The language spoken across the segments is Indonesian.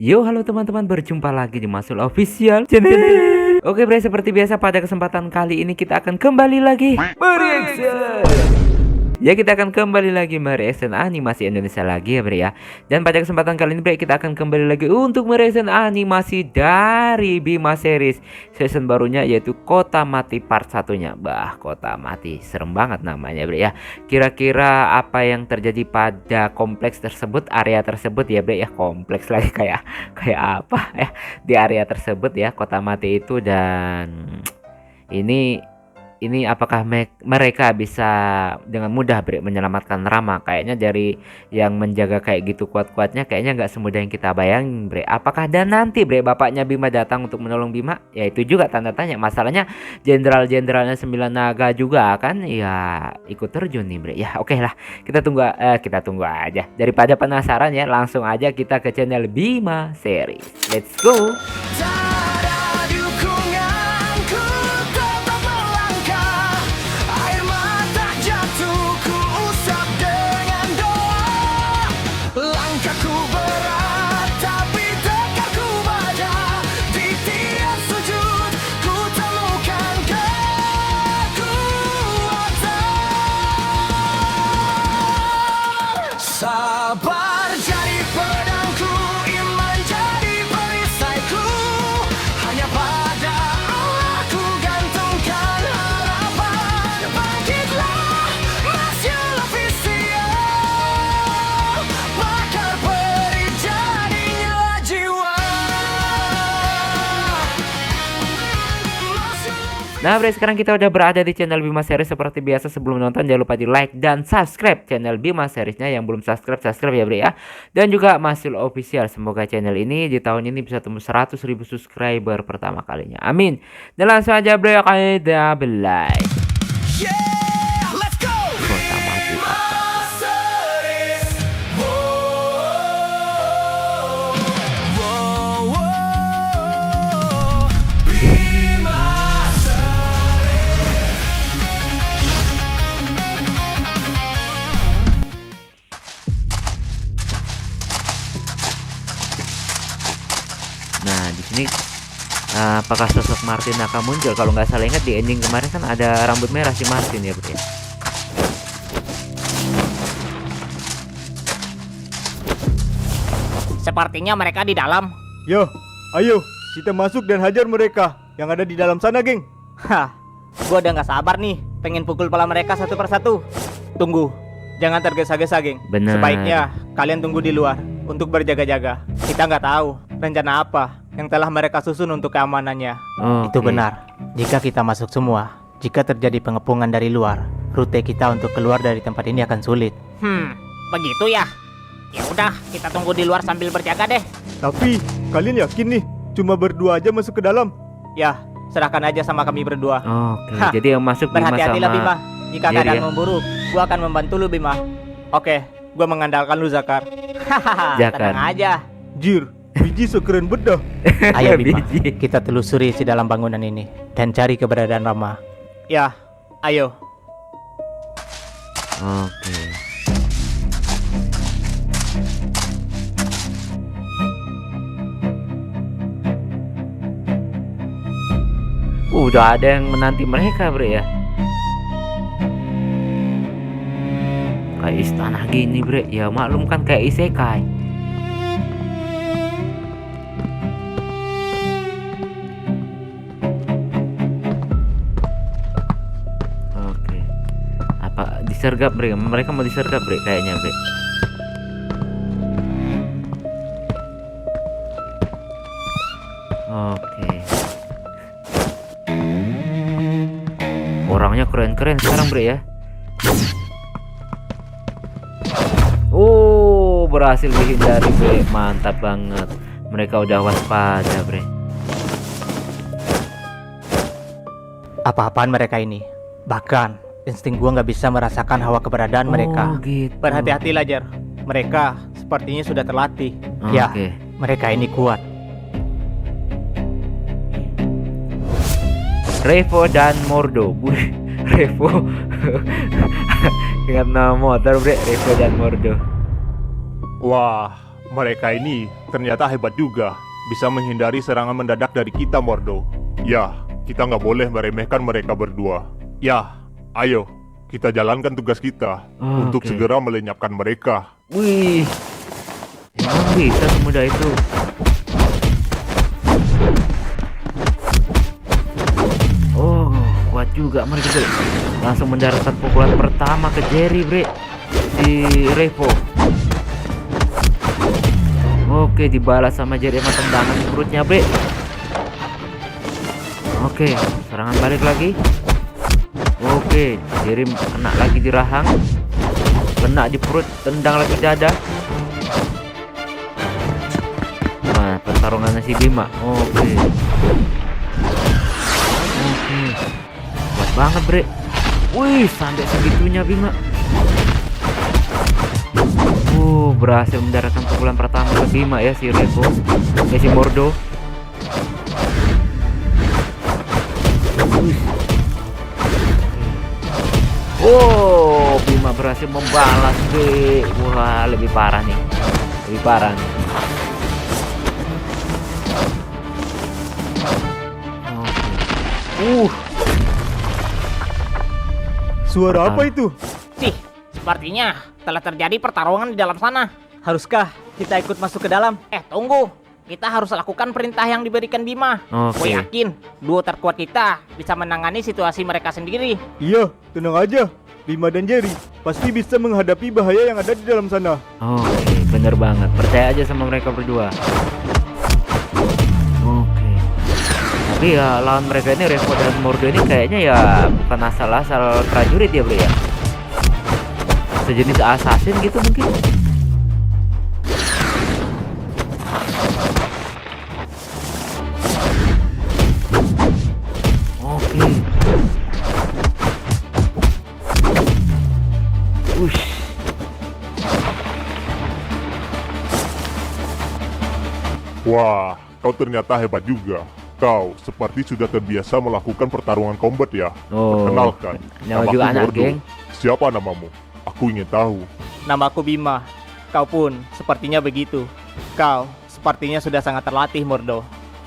Yo, halo teman-teman, berjumpa lagi di Masul Official Channel. Oke bre, seperti biasa pada kesempatan kali ini kita akan kembali lagi mereaction. Ya, kita akan kembali lagi mereaction animasi Indonesia lagi ya bre ya. Dan pada kesempatan kali ini bre, kita akan kembali lagi untuk mereaction animasi dari Bima Series season barunya, yaitu Kota Mati part satunya. Bah, Kota Mati, serem banget namanya bre ya. Kira-kira apa yang terjadi pada kompleks tersebut, area tersebut ya bre ya. Kompleks lagi kayak apa ya di area tersebut ya, Kota Mati itu. Dan ini apakah mereka bisa dengan mudah bre menyelamatkan Rama? Kayaknya dari yang menjaga kayak gitu kuat-kuatnya, kayaknya nggak semudah yang kita bayangin bre. Apakah dan nanti bre bapaknya Bima datang untuk menolong Bima? Ya itu juga tanda tanya. Masalahnya jenderal-jenderalnya 9 naga juga kan ya ikut terjun nih bre. Ya oke lah, kita tunggu aja. Daripada penasaran ya, langsung aja kita ke channel Bima Series. Let's go. Sabar jadi pedangku, iman jadi perisaiku. Hanya pada Allah ku gantungkan harapan. Bangkitlah Masyul Official, bakar peri jadinya jiwa. Nah bre, sekarang kita udah berada di channel Bima Series. Seperti biasa sebelum nonton jangan lupa di like dan subscribe channel Bima Seriesnya. Yang belum subscribe ya bre ya. Dan juga Masyul Official. Semoga channel ini di tahun ini bisa tembus 100.000 subscriber pertama kalinya, amin. Dan langsung aja bre, kita belai. Yeah, let's go. Kota Mati part satu. Nah di sini apakah sosok Martin akan muncul? Kalau nggak salah ingat di ending kemarin kan ada rambut merah si Martin ya bro ya. Sepertinya mereka di dalam. Yo, ayo kita masuk dan hajar mereka yang ada di dalam sana, geng. Hah, gua udah nggak sabar nih, pengen pukul kepala mereka satu persatu. Tunggu, jangan tergesa-gesa, geng. Bener. Sebaiknya kalian tunggu di luar untuk berjaga-jaga. Kita nggak tahu rencana apa yang telah mereka susun untuk keamanannya. Itu Oke. benar. Jika kita masuk semua, jika terjadi pengepungan dari luar, rute kita untuk keluar dari tempat ini akan sulit. Begitu ya. Ya udah, kita tunggu di luar sambil berjaga deh. Tapi kalian yakin nih cuma berdua aja masuk ke dalam? Ya, serahkan aja sama kami berdua. Oke, Hah, jadi yang masuk Bima Berhati-hatilah sama Bima. Jika Iya, keadaan iya. memburuk, gua akan membantu lu Bima. Oke, gua mengandalkan lu Zakar. Hahaha, Zakar. tenang aja. Jir, biji sekeren bedah. Ayo Bima, Biji. kita telusuri si dalam bangunan ini dan cari keberadaan Rama. Ya, ayo. Oke. Udah ada yang menanti mereka bre ya. Kayak istana gini bre. Ya maklum kan kayak isekai. Oke. Apa disergap bre? Mereka mau disergap bre kayaknya bre. Oke. Orangnya keren-keren sekarang bre ya. Oh, berhasil dihindari bre. Mantap banget. Mereka udah waspada bre. Apa-apaan mereka ini? Bahkan insting gua nggak bisa merasakan hawa keberadaan mereka. Oh gitu. Berhati-hatilah Jar. Mereka sepertinya sudah terlatih. Ya, Oke. mereka ini kuat. Revo dan Mordo. Wih, Revo. Ingat nama motor bre, Revo dan Mordo. Wah, mereka ini ternyata hebat juga. Bisa menghindari serangan mendadak dari kita, Mordo. Ya, kita nggak boleh meremehkan mereka berdua. Ya, ayo, kita jalankan tugas kita untuk Oke. segera melenyapkan mereka. Wih, emang bisa semudah itu. Oh, kuat juga mereka Bre. Langsung mendaratkan pukulan pertama ke Jerry Bre. Si Revo. Oke, dibalas sama Jerry sama tendangan di perutnya Bre. Oke, serangan balik lagi. Oke, Jerry kena lagi di rahang. Kena di perut, tendang lagi dada. Nah, pertarungannya si Bima. Oke. Oke. Kuat banget, Bre. Wih, sampai segitunya Bima. Berhasil mendaratkan pukulan pertama ke Bima ya si Revo. Si Mordo. Wih. Oh, Bima berhasil membalas Bre. Wah, lebih parah nih. Lebih parah nih. Oke. Suara apa itu? Sih, sepertinya telah terjadi pertarungan di dalam sana. Haruskah kita ikut masuk ke dalam? Tunggu. Kita harus lakukan perintah yang diberikan Bima. Oke. Gue yakin duo terkuat kita bisa menangani situasi mereka sendiri. Iya, tenang aja. Bima dan Jerry pasti bisa menghadapi bahaya yang ada di dalam sana. Oke, bener banget. Percaya aja sama mereka berdua. Oke. Tapi ya lawan mereka ini Revo dan Mordo ini kayaknya ya bukan asal-asal prajurit ya Bre ya. Sejenis assassin gitu mungkin. Oke. Ush. Wah, kau ternyata hebat juga. Kau seperti sudah terbiasa melakukan pertarungan combat ya. Oh, Perkenalkan, nama namaku juga anak Mordo. geng. Siapa namamu? Aku ingin tahu. Namaku Bima. Kau pun sepertinya begitu. Kau sepertinya sudah sangat terlatih, Mordo.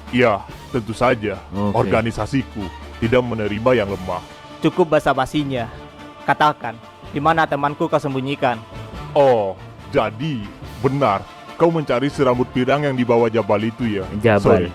Ya, tentu saja. Oke. Organisasiku tidak menerima yang lemah. Cukup basa-basinya. Katakan, di mana temanku kau sembunyikan? Oh, jadi benar. Kau mencari si rambut pirang yang di bawah jabal itu ya? Jabal. Sorry,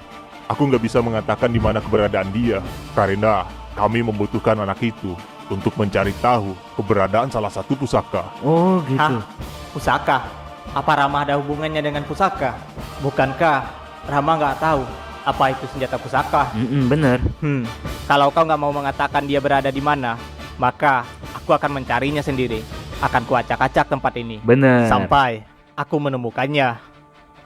aku nggak bisa mengatakan di mana keberadaan dia karena kami membutuhkan anak itu untuk mencari tahu keberadaan salah satu pusaka. Oh, gitu. Hah? Pusaka? Apa Rama ada hubungannya dengan pusaka? Bukankah Rama nggak tahu apa itu senjata pusaka? Bener. Kalau kau nggak mau mengatakan dia berada di mana, maka aku akan mencarinya sendiri. Akan kuacak-acak tempat ini Bener. sampai aku menemukannya.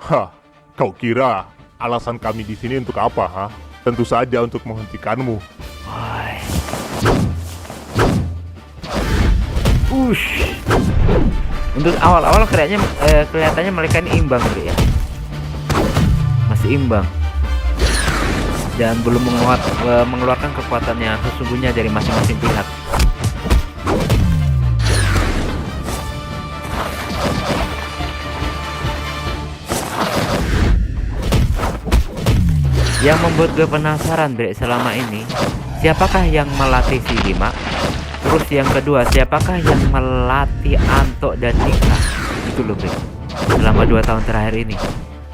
Hah, kau kira alasan kami di sini untuk apa, ha? Tentu saja untuk menghentikanmu. Woi. Ush. Untuk awal-awal kelihatannya mereka ini imbang Bre ya. Masih imbang. Dan belum mengeluarkan kekuatan yang sesungguhnya dari masing-masing pihak. Yang membuat gue penasaran Bre selama ini, siapakah yang melatih si Bima? Terus yang kedua, siapakah yang melatih Anto dan Nika? Itu loh Bre, selama 2 tahun terakhir ini.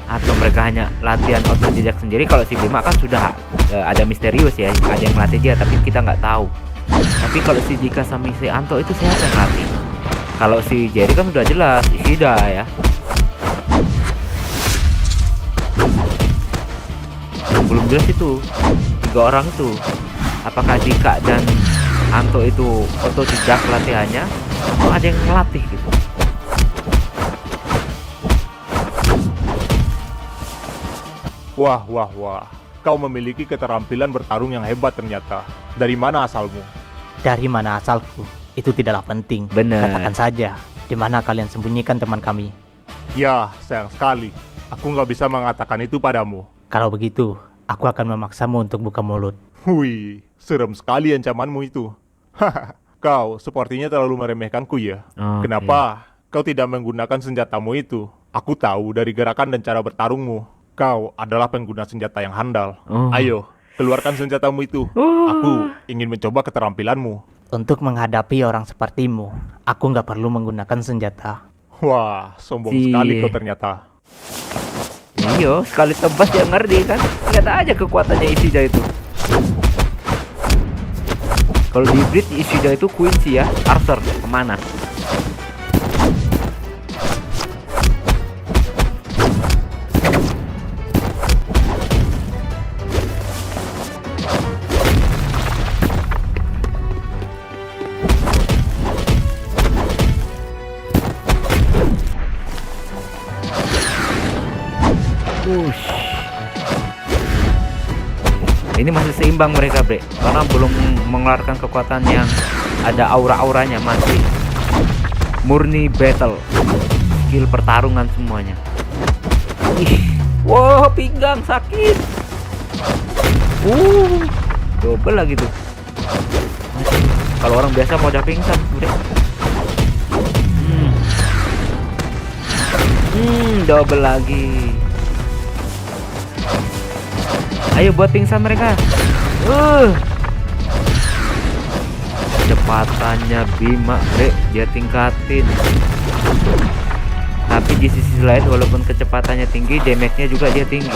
Atau mereka hanya latihan otodidak sendiri? Kalau si Bima kan sudah ada misterius ya, ada yang melatih dia tapi kita nggak tahu. Tapi kalau si Jika sama si Anto itu siapa yang melatih? Kalau si Jerry kan sudah jelas Ishida ya. Yang belum jelas itu 3 orang itu, apakah Jika dan Anto itu otodidak latihannya atau ada yang melatih gitu. Wah, wah, wah. Kau memiliki keterampilan bertarung yang hebat ternyata. Dari mana asalmu? Dari mana asalku? Itu tidaklah penting. Bener. Katakan saja, di mana kalian sembunyikan teman kami? Ya, sayang sekali. Aku nggak bisa mengatakan itu padamu. Kalau begitu, aku akan memaksamu untuk buka mulut. Wih, serem sekali ancamanmu itu. Haha, kau sepertinya terlalu meremehkanku ya. Oke. Kenapa kau tidak menggunakan senjatamu itu? Aku tahu dari gerakan dan cara bertarungmu, kau adalah pengguna senjata yang handal. Oh. Ayo, keluarkan senjatamu itu. Aku ingin mencoba keterampilanmu. Untuk menghadapi orang sepertimu, aku nggak perlu menggunakan senjata. Wah, sombong Cie. sekali kau ternyata. Iyo, sekali tebas dia ngerti kan. Lihat aja kekuatannya Ishida itu. Kalau di Brit Ishida itu Quincy ya, Arthur kemana? Wush. Ini masih seimbang mereka, Bre. Karena belum mengeluarkan kekuatan yang ada aura-auranya, masih murni battle. Skill pertarungan semuanya. Ih. Wow, pinggang sakit. Double lagi tuh. Kalau orang biasa mau udah pingsan, Bre. Double lagi. Ayo buat pingsan mereka. Kecepatannya Bima, Bre, dia tingkatin. Tapi di sisi lain walaupun kecepatannya tinggi, damage-nya juga dia tinggi.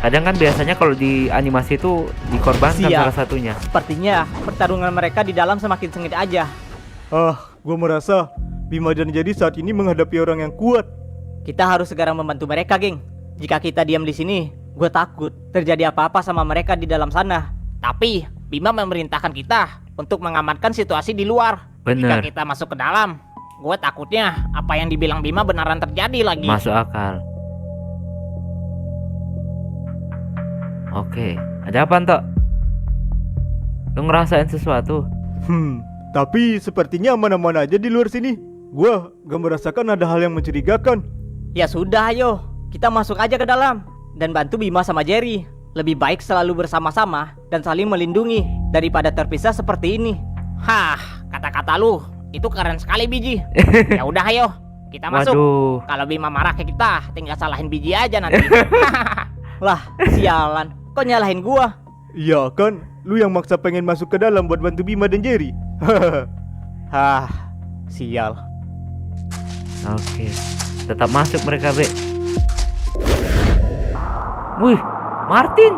Kadang kan biasanya kalau di animasi itu dikorbankan Siap. salah satunya. Sepertinya pertarungan mereka di dalam semakin sengit aja. Gua merasa Bima dan Jerry saat ini menghadapi orang yang kuat. Kita harus segera membantu mereka, geng. Jika kita diam di sini, gue takut terjadi apa-apa sama mereka di dalam sana. Tapi Bima memerintahkan kita untuk mengamankan situasi di luar. Bener. Jika kita masuk ke dalam, gue takutnya apa yang dibilang Bima benaran terjadi lagi. Masuk akal. Oke, ada apa, Tok? Lu ngerasain sesuatu? Tapi sepertinya aman-aman aja di luar sini. Gua gak merasakan ada hal yang mencurigakan. Ya sudah, ayo kita masuk aja ke dalam dan bantu Bima sama Jerry. Lebih baik selalu bersama-sama dan saling melindungi daripada terpisah seperti ini. Hah, kata-kata lu itu keren sekali, Biji. Ya udah, ayo kita masuk. Waduh. Kalau Bima marah ke kita, tinggal salahin Biji aja nanti. Lah, sialan. Kok nyalahin gua? Iya kan, lu yang maksa pengen masuk ke dalam buat bantu Bima dan Jerry. Hah, sial. Oke, tetap masuk mereka, Bre. Wih, Martin.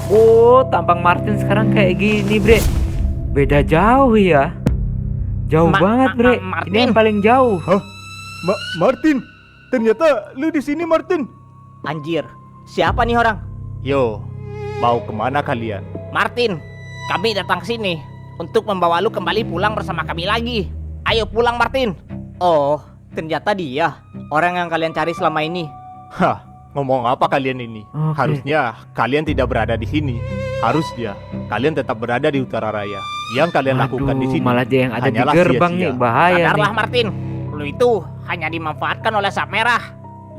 Oh, tampang Martin sekarang kayak gini, Bre. Beda jauh ya. Jauh banget, Bre. Martin. Ini yang paling jauh. Hah? Martin? Ternyata lu di sini, Martin. Anjir, siapa nih orang? Yo, mau kemana kalian? Martin, kami datang sini untuk membawa lu kembali pulang bersama kami lagi. Ayo pulang, Martin. Oh, ternyata dia orang yang kalian cari selama ini. Hah, ngomong apa kalian ini? Oke. Harusnya kalian tidak berada di sini. Harusnya kalian tetap berada di Utara Raya. Yang kalian lakukan di sini malah dia yang ada di hanyalah gerbang sia-sia. nih, bahaya Sadarlah, nih. Martin. Lu itu hanya dimanfaatkan oleh Sap Merah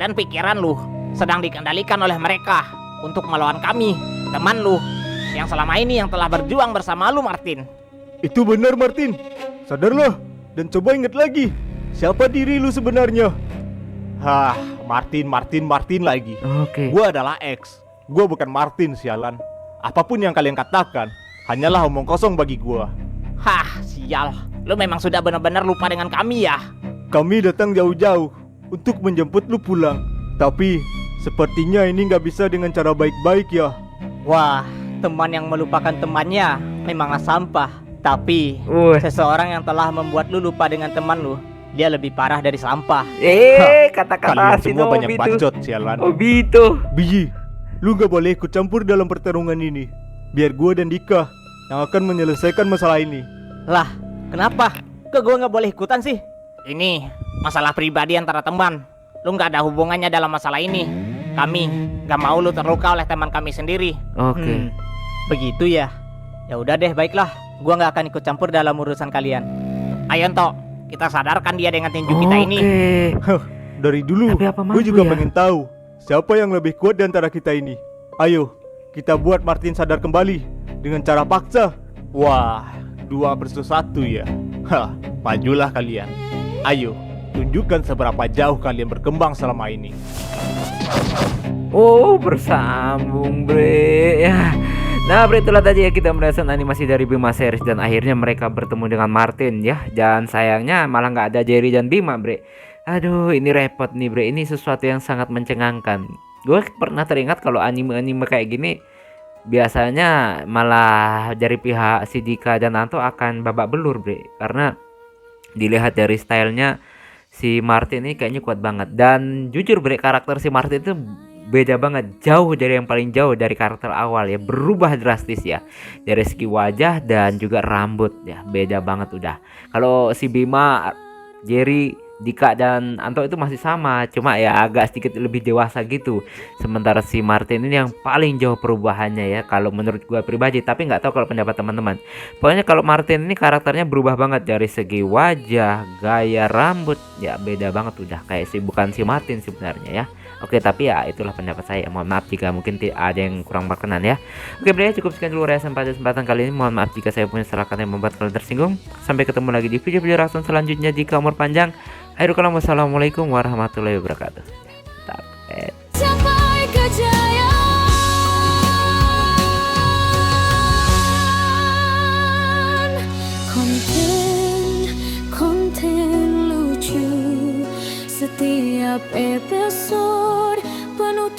dan pikiran lu sedang dikendalikan oleh mereka untuk melawan kami, teman lu yang selama ini yang telah berjuang bersama lu, Martin. Itu benar, Martin. Sadarlah dan coba ingat lagi. Siapa diri lu sebenarnya? Hah, Martin lagi. Oke. Gua adalah X. Gua bukan Martin, sialan. Apapun yang kalian katakan hanyalah omong kosong bagi gua. Hah, sial. Lu memang sudah benar-benar lupa dengan kami ya. Kami datang jauh-jauh untuk menjemput lu pulang. Tapi sepertinya ini nggak bisa dengan cara baik-baik ya. Wah, teman yang melupakan temannya memanglah sampah. Tapi Wih. seseorang yang telah membuat lu lupa dengan teman lu, dia lebih parah dari sampah. Kata-kata Kalian si semua banyak Nobi tuh. bacot, sialan. Obito. Biji, lu nggak boleh ikut campur dalam pertarungan ini. Biar gua dan Dika yang akan menyelesaikan masalah ini. Lah, kenapa? Kok gue nggak boleh ikutan sih? Ini masalah pribadi antara teman. Lu nggak ada hubungannya dalam masalah ini. Kami nggak mau lu terluka oleh teman kami sendiri. Oke. Begitu ya. Ya udah deh, baiklah. Gua nggak akan ikut campur dalam urusan kalian. Ayo, Tok. kita sadarkan dia dengan tinju kita ini. Huh, dari dulu Tapi apa gue mampu juga ya? pengen tahu siapa yang lebih kuat di antara kita ini. Ayo, kita buat Martin sadar kembali dengan cara paksa. Wah, 2 versus 1 ya. Hah, majulah kalian. Ayo, tunjukkan seberapa jauh kalian berkembang selama ini. Oh, bersambung bre ya. Nah bre, itulah tadi ya kita merasakan animasi dari Bima series dan akhirnya mereka bertemu dengan Martin ya. Dan sayangnya malah nggak ada Jerry dan Bima bre. Aduh, ini repot nih bre, ini sesuatu yang sangat mencengangkan. Gue pernah teringat kalau anime-anime kayak gini biasanya malah dari pihak si Dika dan Anto akan babak belur bre. Karena dilihat dari stylenya si Martin ini kayaknya kuat banget. Dan jujur bre, karakter si Martin itu beda banget, jauh dari yang paling jauh dari karakter awal ya, berubah drastis ya dari segi wajah dan juga rambut ya, beda banget udah. Kalau si Bima, Jerry, Dika dan Anto itu masih sama, cuma ya agak sedikit lebih dewasa gitu. Sementara si Martin ini yang paling jauh perubahannya ya, kalau menurut gua pribadi, tapi nggak tahu kalau pendapat teman-teman. Pokoknya kalau Martin ini karakternya berubah banget dari segi wajah, gaya rambut ya, beda banget udah, kayak si bukan si Martin sebenarnya ya. Oke, tapi ya itulah pendapat saya. Mohon maaf jika mungkin ada yang kurang berkenan ya. Oke, berarti cukup sekian dulu reaction pada kesempatan kali ini. Mohon maaf jika saya punya salah kata yang membuat kalian tersinggung. Sampai ketemu lagi di video-video reaction selanjutnya jika umur panjang. Akhirul kalam, wassalamualaikum warahmatullahi wabarakatuh. Tetap Sampai kejayaan. Konten lucu. Setiap episode penuh